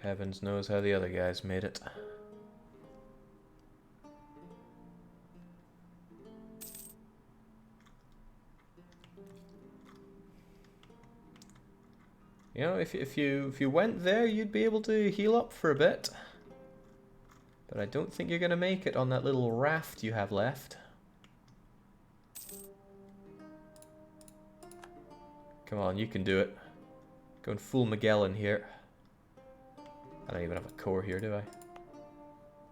Heavens knows how the other guys made it. You know, if you went there, you'd be able to heal up for a bit. But I don't think you're gonna make it on that little raft you have left. Come on, you can do it. Going full Magellan here. I don't even have a core here, do I?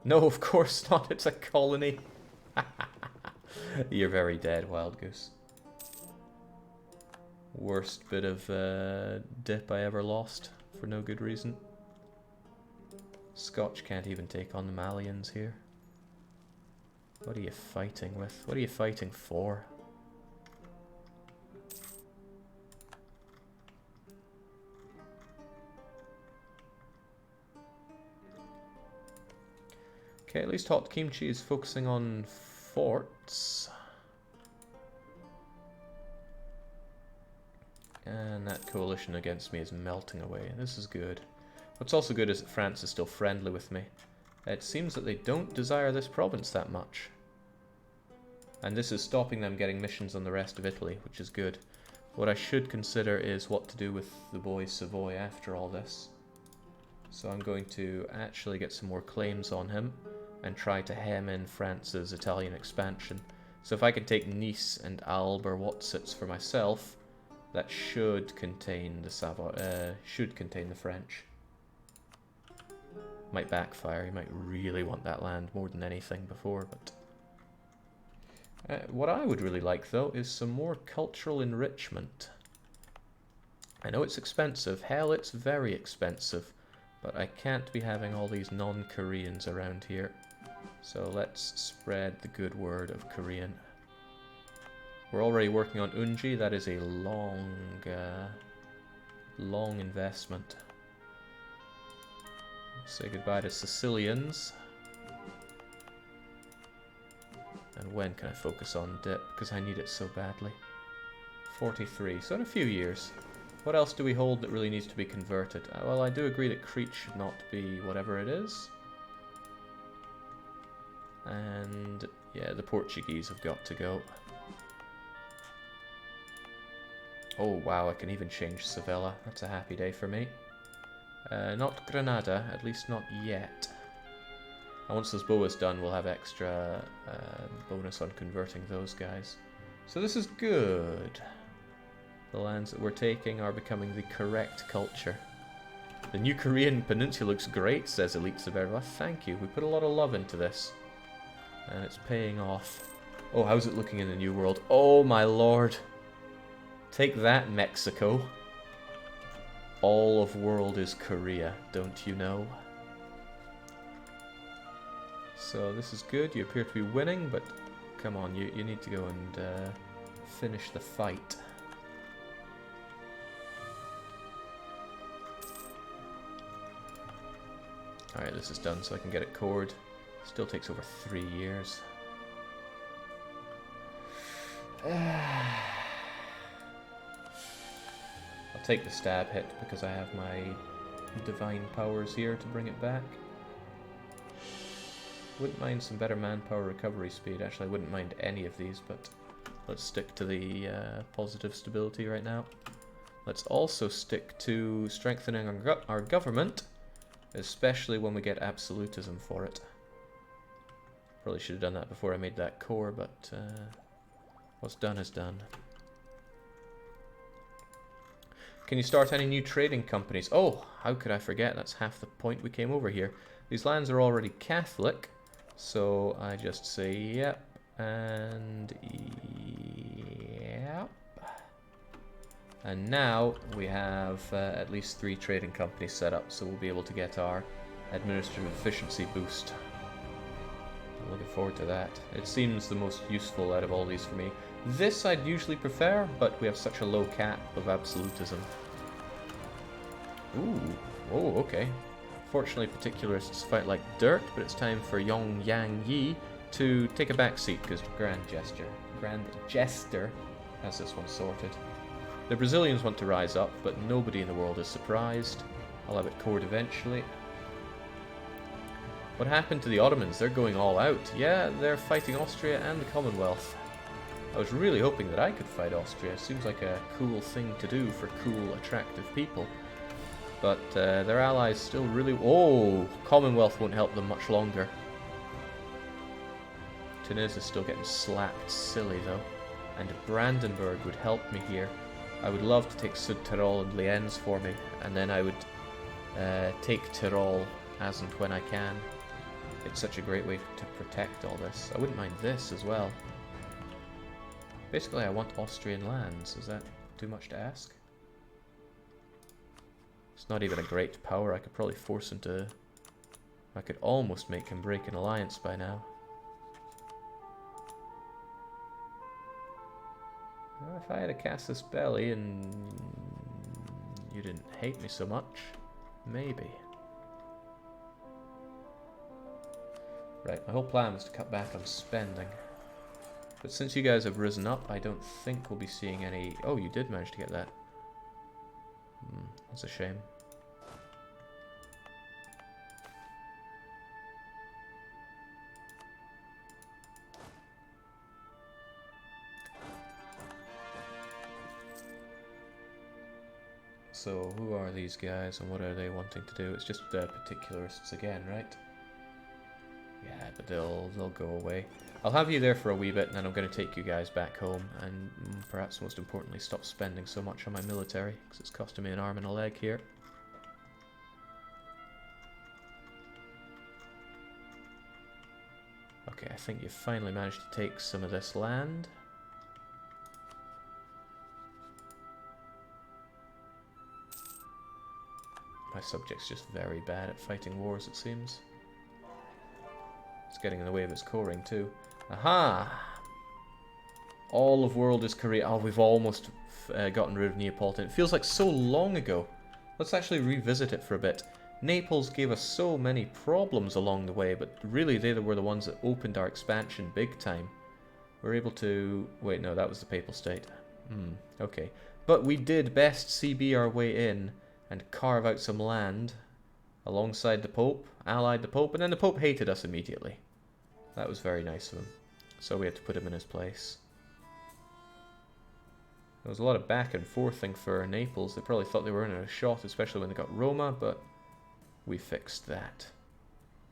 No, of course not. It's a colony. You're very dead, Wild Goose. Worst bit of dip I ever lost for no good reason. Scotch can't even take on the Malians here. What are you fighting with? What are you fighting for? Okay, at least Hot Kimchi is focusing on forts. And that coalition against me is melting away. This is good. What's also good is that France is still friendly with me. It seems that they don't desire this province that much. And this is stopping them getting missions on the rest of Italy, which is good. What I should consider is what to do with the boy Savoy after all this. So I'm going to actually get some more claims on him and try to hem in France's Italian expansion. So if I can take Nice and Albe or Wotsits for myself, that should contain the should contain the French. Might backfire. You might really want that land more than anything before, but what I would really like though is some more cultural enrichment. I know it's expensive. Hell, it's very expensive, but I can't be having all these non-Koreans around here. So let's spread the good word of Korean. We're already working on Unji. That is a long investment. Say goodbye to Sicilians. And when can I focus on dip? Because I need it so badly. 43, so in a few years. What else do we hold that really needs to be converted? Well, I do agree that Crete should not be whatever it is. And yeah, the Portuguese have got to go. Oh wow, I can even change Sevilla. That's a happy day for me. Not Granada, at least not yet. And once Lisboa's done, we'll have extra bonus on converting those guys. So this is good. The lands that we're taking are becoming the correct culture. The new Korean peninsula looks great, says Elite Severva. Thank you. We put a lot of love into this. And it's paying off. Oh, how's it looking in the New World? Oh my lord. Take that, Mexico. All of world is Korea, don't you know? So this is good. You appear to be winning, but come on, you need to go and finish the fight. Alright, this is done so I can get it cored. Still takes over 3 years. I'll take the stab hit because I have my divine powers here to bring it back. Wouldn't mind some better manpower recovery speed. Actually, I wouldn't mind any of these, but let's stick to the positive stability right now. Let's also stick to strengthening our government, especially when we get absolutism for it. Probably should have done that before I made that core, but what's done is done. Can you start any new trading companies? Oh, how could I forget? That's half the point we came over here. These lands are already Catholic, so I just say yep and yep. And now we have at least 3 trading companies set up, so we'll be able to get our administrative efficiency boost. I'm looking forward to that. It seems the most useful out of all these for me. This I'd usually prefer, but we have such a low cap of absolutism. Ooh, oh, okay. Fortunately, particularists fight like dirt, but it's time for Yong Yang Yi to take a back seat because Grand Jester has this one sorted. The Brazilians want to rise up, but nobody in the world is surprised. I'll have it cored eventually. What happened to the Ottomans? They're going all out. Yeah, they're fighting Austria and the Commonwealth. I was really hoping that I could fight Austria. Seems like a cool thing to do for cool, attractive people. But their allies still really... Oh! Commonwealth won't help them much longer. Tunis is still getting slapped silly, though. And Brandenburg would help me here. I would love to take Südtirol and Lienz for me. And then I would take Tyrol as and when I can. It's such a great way to protect all this. I wouldn't mind this as well. Basically, I want Austrian lands. Is that too much to ask? It's not even a great power. I could probably force him to... I could almost make him break an alliance by now. If I had a Casus Belli and you didn't hate me so much, maybe. Right, my whole plan was to cut back on spending. But since you guys have risen up, I don't think we'll be seeing any... Oh, you did manage to get that. That's a shame. So, who are these guys and what are they wanting to do? It's just particularists again, right? Yeah, but they'll go away. I'll have you there for a wee bit and then I'm going to take you guys back home and perhaps most importantly stop spending so much on my military because it's costing me an arm and a leg here. Okay, I think you've finally managed to take some of this land. My subject's just very bad at fighting wars, it seems. It's getting in the way of its coring too. Aha! All of world is Korea. Oh, we've almost gotten rid of Neapolitan. It feels like so long ago. Let's actually revisit it for a bit. Naples gave us so many problems along the way, but really they were the ones that opened our expansion big time. We're able to... Wait, no, that was the Papal State. Okay. But we did best CB our way in and carve out some land alongside the Pope, allied the Pope, and then the Pope hated us immediately. That was very nice of him. So we had to put him in his place. There was a lot of back and forthing for Naples. They probably thought they were in a shot, especially when they got Roma, but we fixed that.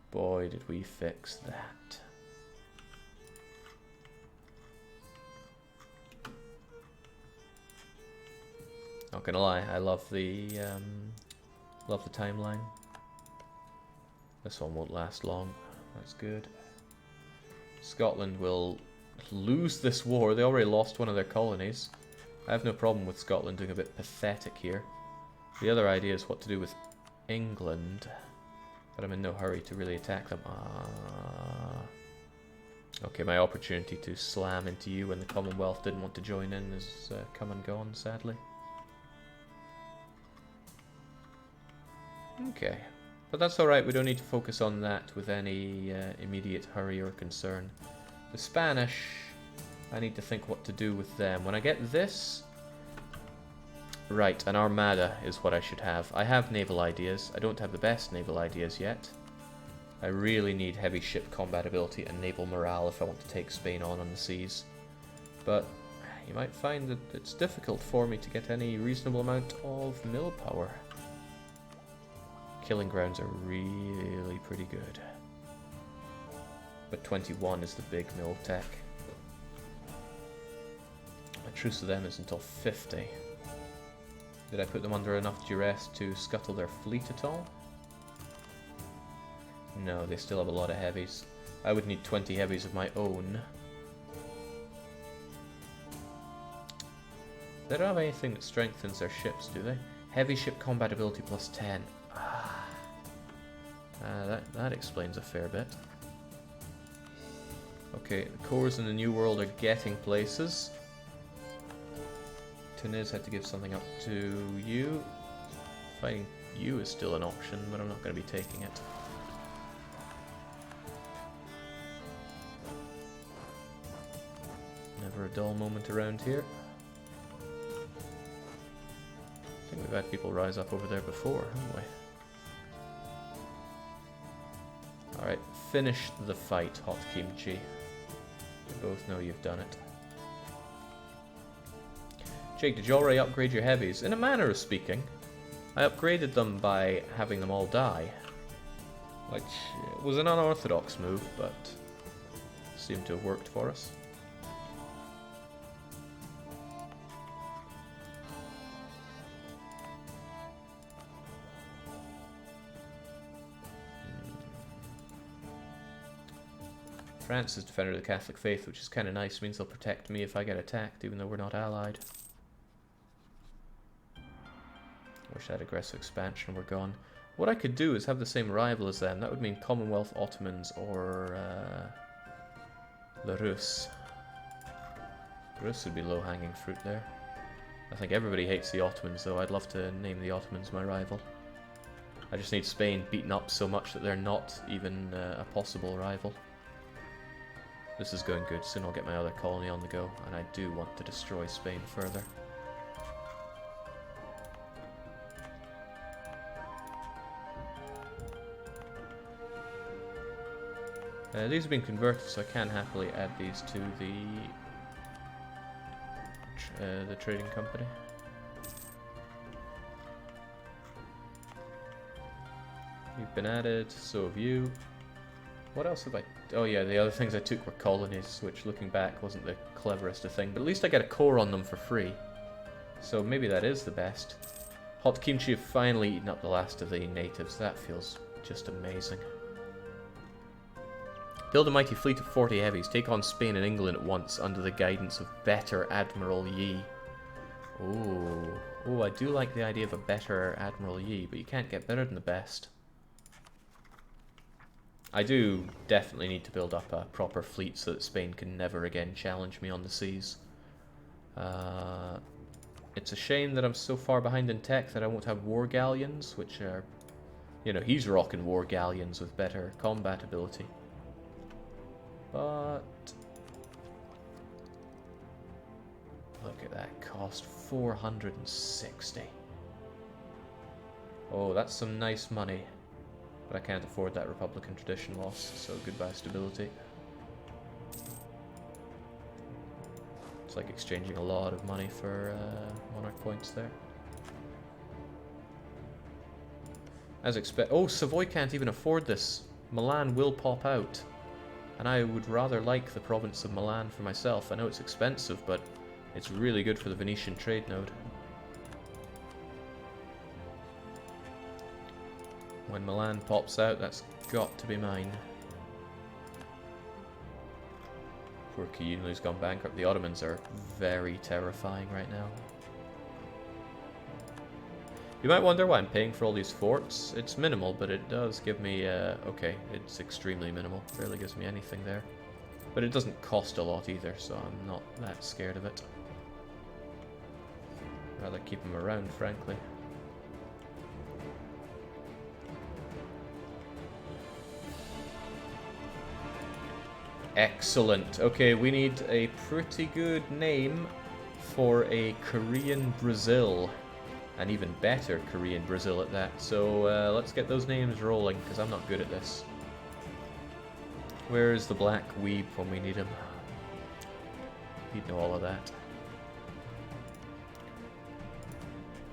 Boy, did we fix that. Not gonna lie, I love the timeline. This one won't last long. That's good. Scotland will lose this war. They already lost one of their colonies. I have no problem with Scotland doing a bit pathetic here. The other idea is what to do with England. But I'm in no hurry to really attack them. Okay, my opportunity to slam into you when the Commonwealth didn't want to join in is come and gone, sadly. Okay. But that's alright, we don't need to focus on that with any immediate hurry or concern. The Spanish, I need to think what to do with them. When I get this... Right, an armada is what I should have. I have naval ideas. I don't have the best naval ideas yet. I really need heavy ship combat ability and naval morale if I want to take Spain on the seas. But you might find that it's difficult for me to get any reasonable amount of mill power. Killing grounds are really pretty good. But 21 is the big mill tech. My truce with them is until 50. Did I put them under enough duress to scuttle their fleet at all? No, they still have a lot of heavies. I would need 20 heavies of my own. They don't have anything that strengthens their ships, do they? Heavy ship combat ability plus 10. That explains a fair bit. Okay, the cores in the New World are getting places. Tunis had to give something up to you. Fighting you is still an option, but I'm not going to be taking it. Never a dull moment around here. I think we've had people rise up over there before, haven't we? Alright, finish the fight, Hot Kimchi. We both know you've done it. Jake, did you already upgrade your heavies? In a manner of speaking, I upgraded them by having them all die. Which was an unorthodox move, but seemed to have worked for us. France is defender of the Catholic faith, which is kind of nice. Means they'll protect me if I get attacked, even though we're not allied. Wish I had aggressive expansion, we're gone. What I could do is have the same rival as them. That would mean Commonwealth, Ottomans, or the Rus. The Rus would be low-hanging fruit there. I think everybody hates the Ottomans, though. I'd love to name the Ottomans my rival. I just need Spain beaten up so much that they're not even a possible rival. This is going good. Soon I'll get my other colony on the go, and I do want to destroy Spain further. These have been converted, so I can happily add these to the trading company. You've been added, so have you. What else have I... Oh yeah, the other things I took were colonies, which looking back wasn't the cleverest of thing, but at least I get a core on them for free. So maybe that is the best. Hot Kimchi have finally eaten up the last of the natives. That feels just amazing. Build a mighty fleet of 40 heavies. Take on Spain and England at once under the guidance of better Admiral Yi. Oh, I do like the idea of a better Admiral Yi, but you can't get better than the best. I do definitely need to build up a proper fleet so that Spain can never again challenge me on the seas. It's a shame that I'm so far behind in tech that I won't have war galleons, which are... You know, he's rocking war galleons with better combat ability. But... Look at that cost, 460. Oh, that's some nice money. But I can't afford that Republican tradition loss, so goodbye stability. It's like exchanging a lot of money for monarch points there. As expect. Oh, Savoy can't even afford this. Milan will pop out. And I would rather like the province of Milan for myself. I know it's expensive, but it's really good for the Venetian trade node. When Milan pops out, that's got to be mine. Poor Colonial's gone bankrupt. The Ottomans are very terrifying right now. You might wonder why I'm paying for all these forts. It's minimal, but it does give me... okay, it's extremely minimal. Barely gives me anything there. But it doesn't cost a lot either, so I'm not that scared of it. Rather keep them around, frankly. Excellent. Okay, we need a pretty good name for a Korean Brazil. An even better Korean Brazil at that. So let's get those names rolling, because I'm not good at this. Where's the black weeb when we need him? He'd know all of that.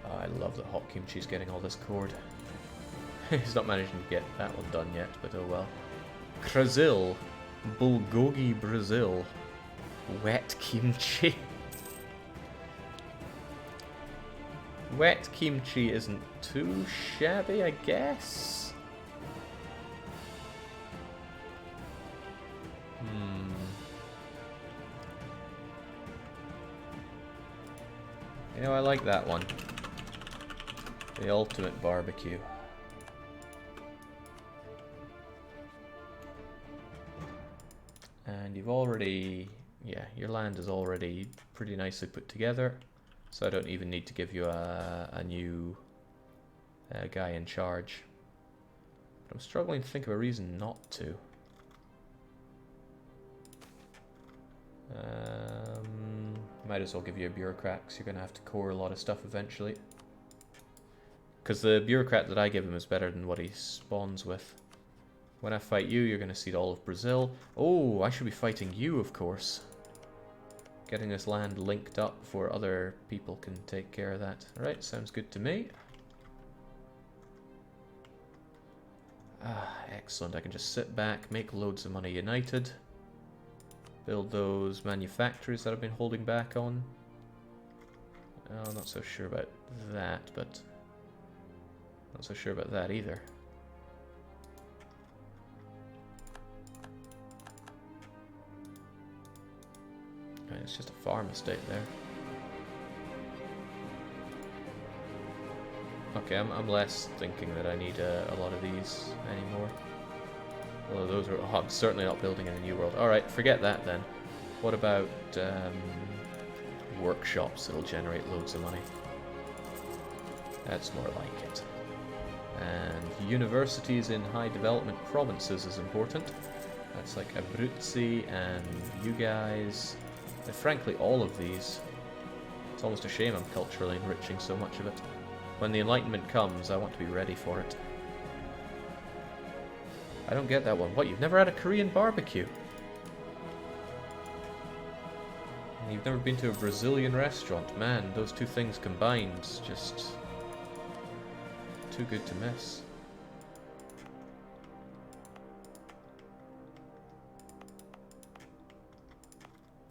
Oh, I love that Hot Kimchi's getting all this cord. He's not managing to get that one done yet, but oh well. Brazil. Bulgogi Brazil. Wet kimchi. Wet kimchi isn't too shabby, I guess. You know, I like that one. The ultimate barbecue. And you've already... yeah, your land is already pretty nicely put together. So I don't even need to give you a new guy in charge. But I'm struggling to think of a reason not to. Might as well give you a bureaucrat, because you're going to have to core a lot of stuff eventually. Because the bureaucrat that I give him is better than what he spawns with. When I fight you, you're going to cede all of Brazil. Oh, I should be fighting you, of course. Getting this land linked up before other people can take care of that. Alright, sounds good to me. Ah, excellent. I can just sit back, make loads of money united. Build those manufactories that I've been holding back on. Oh, I'm not so sure about that, but... not so sure about that either. Right, it's just a farm estate there. Okay, I'm less thinking that I need a lot of these anymore. Although those are... oh, I'm certainly not building in a new world. Alright, forget that then. What about workshops that'll generate loads of money? That's more like it. And universities in high development provinces is important. That's like Abruzzi and you guys. And frankly, all of these. It's almost a shame I'm culturally enriching so much of it. When the Enlightenment comes, I want to be ready for it. I don't get that one. What, you've never had a Korean barbecue? And you've never been to a Brazilian restaurant? Man, those two things combined, just... too good to miss.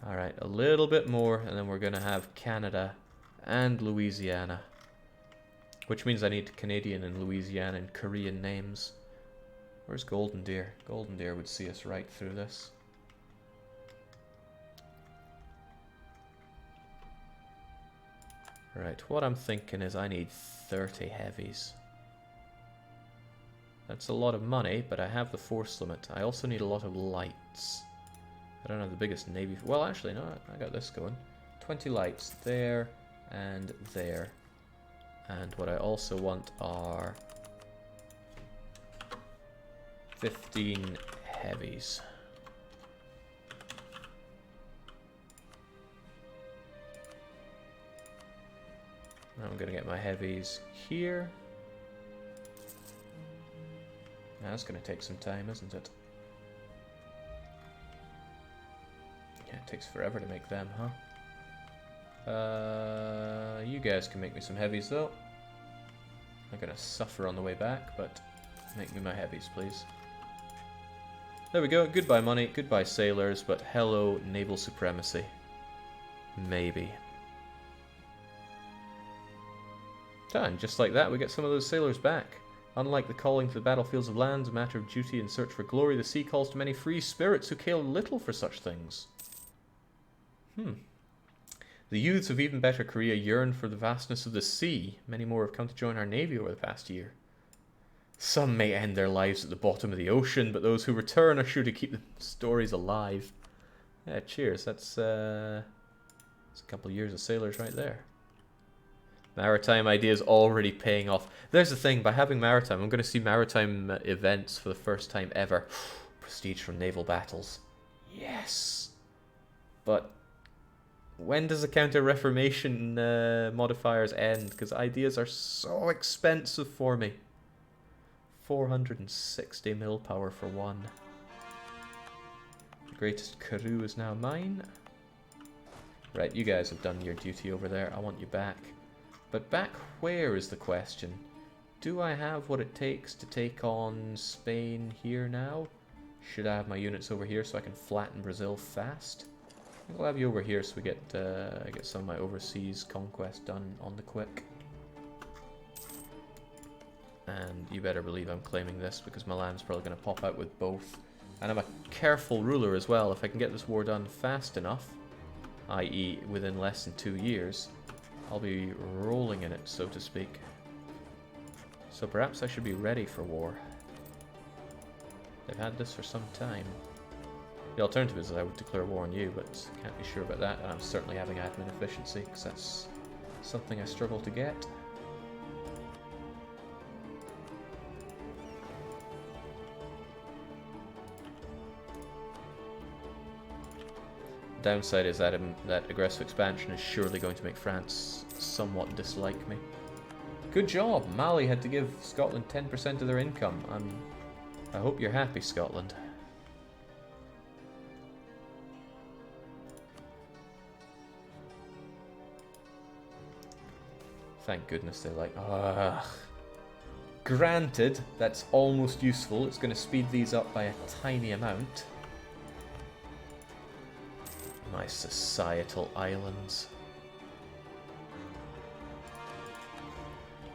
Alright, a little bit more, and then we're gonna have Canada and Louisiana. Which means I need Canadian and Louisiana and Korean names. Where's Golden Deer? Golden Deer would see us right through this. Right, what I'm thinking is I need 30 heavies. That's a lot of money, but I have the force limit. I also need a lot of lights. I don't have the biggest navy... well, actually, no, I got this going. 20 lights there and there. And what I also want are 15 heavies. I'm going to get my heavies here. Now, that's going to take some time, isn't it? Yeah, it takes forever to make them, huh? You guys can make me some heavies, though. I'm going to suffer on the way back, but make me my heavies, please. There we go. Goodbye money, goodbye sailors, but hello naval supremacy. Maybe. And just like that, we get some of those sailors back. Unlike the calling to the battlefields of lands, a matter of duty and search for glory, the sea calls to many free spirits who care little for such things. The youths of even better Korea yearn for the vastness of the sea. Many more have come to join our navy over the past year. Some may end their lives at the bottom of the ocean, but those who return are sure to keep the stories alive. Yeah, cheers. That's a couple of years of sailors right there. Maritime ideas already paying off. There's the thing, by having maritime, I'm going to see maritime events for the first time ever. Prestige from naval battles. Yes! But when does the counter-reformation modifiers end? Because ideas are so expensive for me. 460 mil power for one. The greatest Karoo is now mine. Right, you guys have done your duty over there. I want you back. But back where is the question? Do I have what it takes to take on Spain here now? Should I have my units over here so I can flatten Brazil fast? I'll have you over here so we get some of my overseas conquest done on the quick. And you better believe I'm claiming this because my land's probably going to pop out with both. And I'm a careful ruler as well. If I can get this war done fast enough, i.e. within less than 2 years, I'll be rolling in it, so to speak. So perhaps I should be ready for war. They've had this for some time. The alternative is that I would declare war on you, but can't be sure about that, and I'm certainly having admin efficiency, because that's something I struggle to get. The downside is that that aggressive expansion is surely going to make France somewhat dislike me. Good job! Mali had to give Scotland 10% of their income. I hope you're happy, Scotland. Thank goodness they like... Ugh. Granted, that's almost useful. It's going to speed these up by a tiny amount. My societal islands.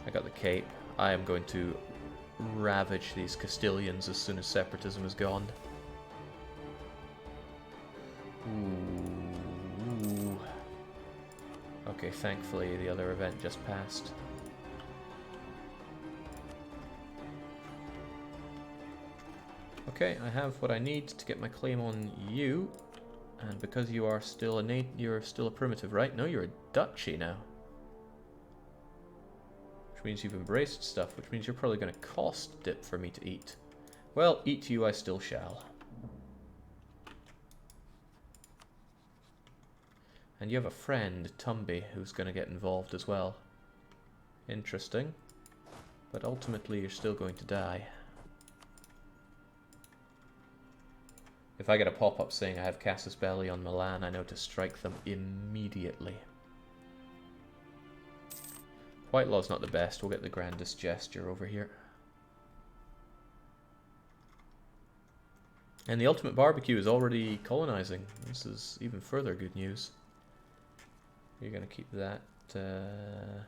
I got the Cape. I am going to ravage these Castilians as soon as separatism is gone. Ooh. Okay, thankfully the other event just passed. Okay, I have what I need to get my claim on you, and because you are still you're still a primitive, right? No, you're a duchy now. Which means you've embraced stuff, which means you're probably going to cost dip for me to eat. Well, eat you I still shall. And you have a friend, Tumby, who's going to get involved as well. Interesting. But ultimately you're still going to die. If I get a pop-up saying I have Casus Belli on Milan, I know to strike them immediately. Whitelaw's not the best. We'll get the grandest gesture over here. And the ultimate barbecue is already colonizing. This is even further good news. You're going to keep that... You're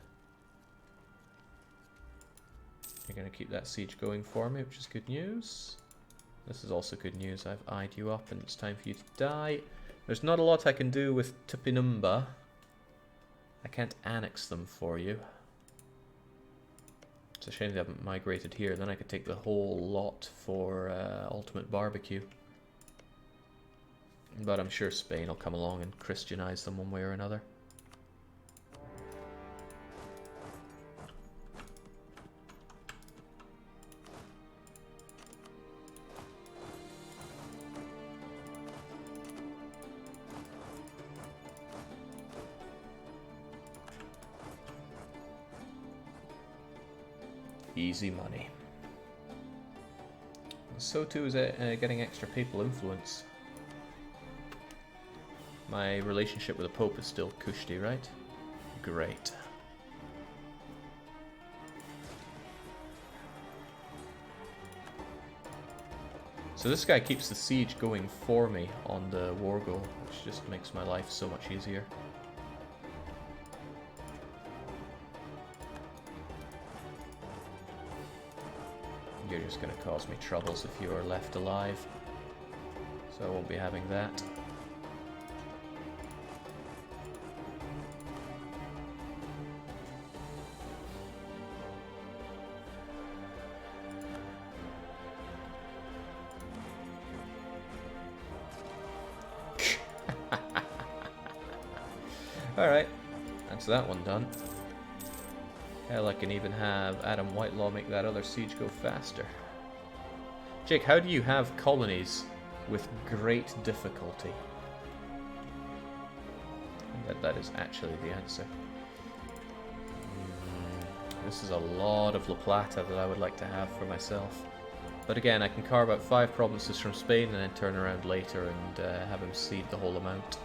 going to keep that siege going for me, which is good news. This is also good news. I've eyed you up and it's time for you to die. There's not a lot I can do with Tupinumba. I can't annex them for you. It's a shame they haven't migrated here. Then I could take the whole lot for ultimate barbecue. But I'm sure Spain will come along and Christianize them one way or another. Easy money. So too is getting extra papal influence. My relationship with the Pope is still cushy, right? Great. So this guy keeps the siege going for me on the war goal, which just makes my life so much easier. You're just going to cause me troubles if you are left alive, so I won't be having that. Alright, that's that one done. Hell, I can even have Adam Whitelaw make that other siege go faster. Jake, how do you have colonies with great difficulty? That is actually the answer. This is a lot of La Plata that I would like to have for myself. But again, I can carve out 5 provinces from Spain and then turn around later and have him cede the whole amount.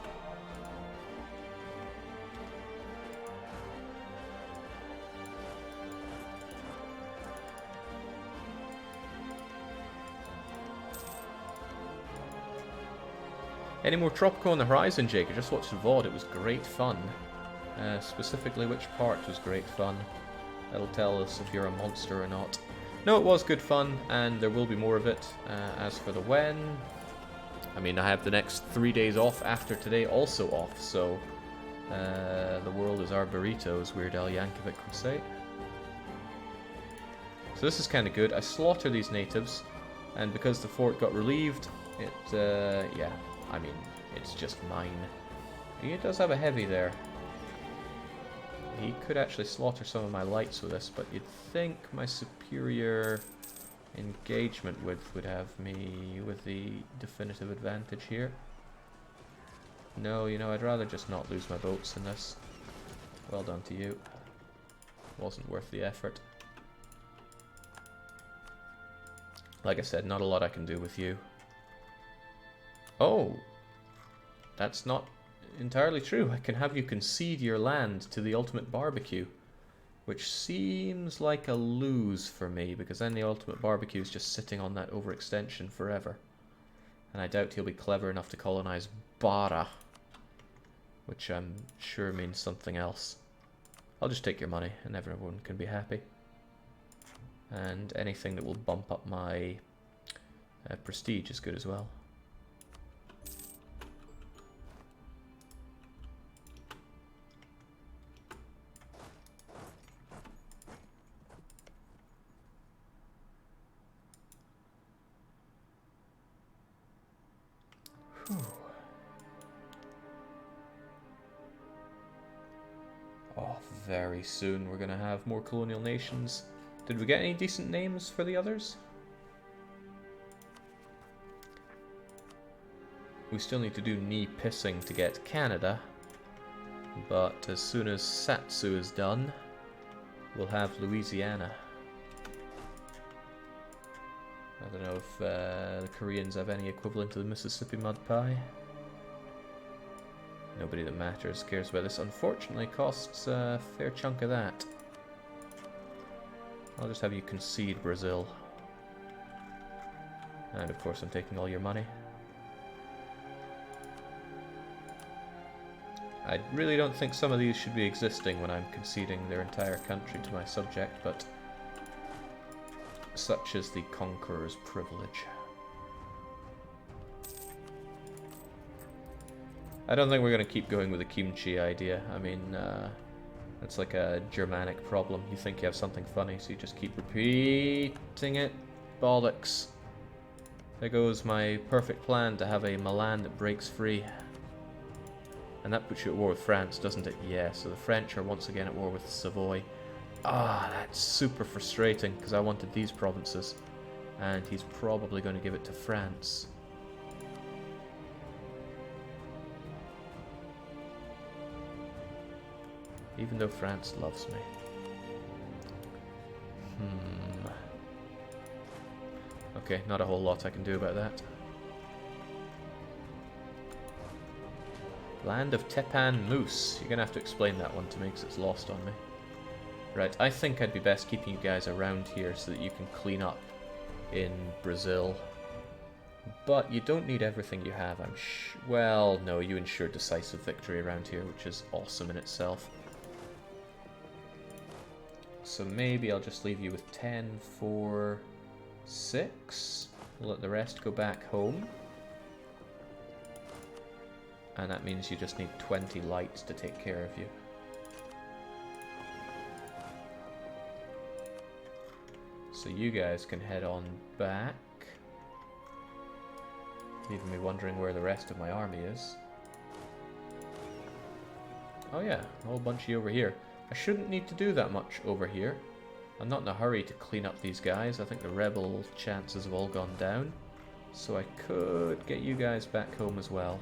Any more Tropico on the horizon, Jake? I just watched the VOD, it was great fun. Specifically, which part was great fun? That'll tell us if you're a monster or not. No, it was good fun, and there will be more of it. As for the when... I mean, I have the next 3 days off after today also off, so... the world is our burritos, Weird Al Yankovic would say. So this is kind of good. I slaughter these natives, and because the fort got relieved, it, yeah... I mean, it's just mine. He does have a heavy there. He could actually slaughter some of my lights with this, but you'd think my superior engagement width would have me with the definitive advantage here. No, you know, I'd rather just not lose my boats in this. Well done to you. Wasn't worth the effort. Like I said, not a lot I can do with you. Oh, that's not entirely true. I can have you concede your land to the ultimate barbecue, which seems like a lose for me, because then the ultimate barbecue is just sitting on that overextension forever. And I doubt he'll be clever enough to colonize Bara, which I'm sure means something else. I'll just take your money and everyone can be happy. And anything that will bump up my prestige is good as well. Whew. Oh, very soon we're going to have more colonial nations. Did we get any decent names for the others? We still need to do knee pissing to get Canada, but as soon as Satsu is done, we'll have Louisiana. I don't know if the Koreans have any equivalent to the Mississippi mud pie. Nobody that matters cares about this. Unfortunately, costs a fair chunk of that. I'll just have you concede Brazil. And of course I'm taking all your money. I really don't think some of these should be existing when I'm conceding their entire country to my subject, but such is the conqueror's privilege. I don't think we're going to keep going with the kimchi idea. I mean, it's like a Germanic problem. You think you have something funny, so you just keep repeating it. Bollocks. There goes my perfect plan to have a Milan that breaks free. And that puts you at war with France, doesn't it? Yeah, so the French are once again at war with Savoy. Ah, that's super frustrating, because I wanted these provinces. And he's probably going to give it to France. Even though France loves me. Okay, not a whole lot I can do about that. Land of Tepan Moose. You're gonna have to explain that one to me because it's lost on me. Right, I think I'd be best keeping you guys around here so that you can clean up in Brazil. But you don't need everything you have, well, no, you ensured decisive victory around here, which is awesome in itself. So maybe I'll just leave you with 10, 4, 6. We'll let the rest go back home. And that means you just need 20 lights to take care of you. So you guys can head on back. Leaving me wondering where the rest of my army is. Oh yeah, a whole bunch of you over here. I shouldn't need to do that much over here. I'm not in a hurry to clean up these guys. I think the rebel chances have all gone down. So I could get you guys back home as well.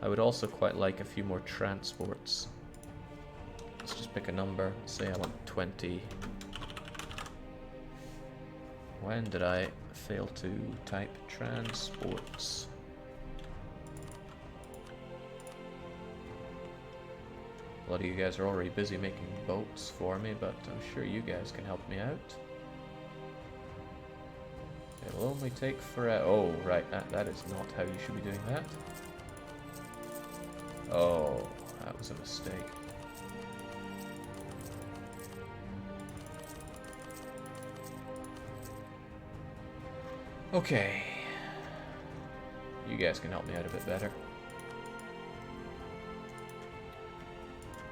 I would also quite like a few more transports. Let's just pick a number. Say I want 20. When did I fail to type transports? A lot of you guys are already busy making boats for me, but I'm sure you guys can help me out. It'll only take forever. Oh, right, that is not how you should be doing that. Oh, that was a mistake. Okay. You guys can help me out a bit better.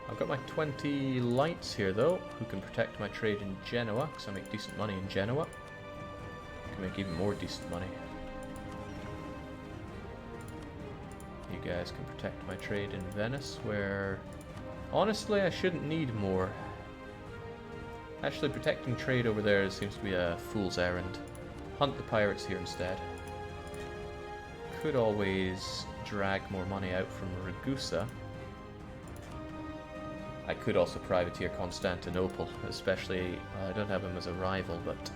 I've got my 20 lights here, though, who can protect my trade in Genoa, because I make decent money in Genoa. I can make even more decent money. You guys can protect my trade in Venice, where honestly I shouldn't need more. Actually, protecting trade over there seems to be a fool's errand. Hunt the pirates here instead. Could always drag more money out from Ragusa. I could also privateer Constantinople, especially, I don't have him as a rival, but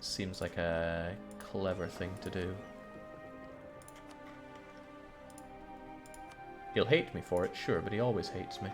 Seems like a clever thing to do. He'll hate me for it, sure, but he always hates me.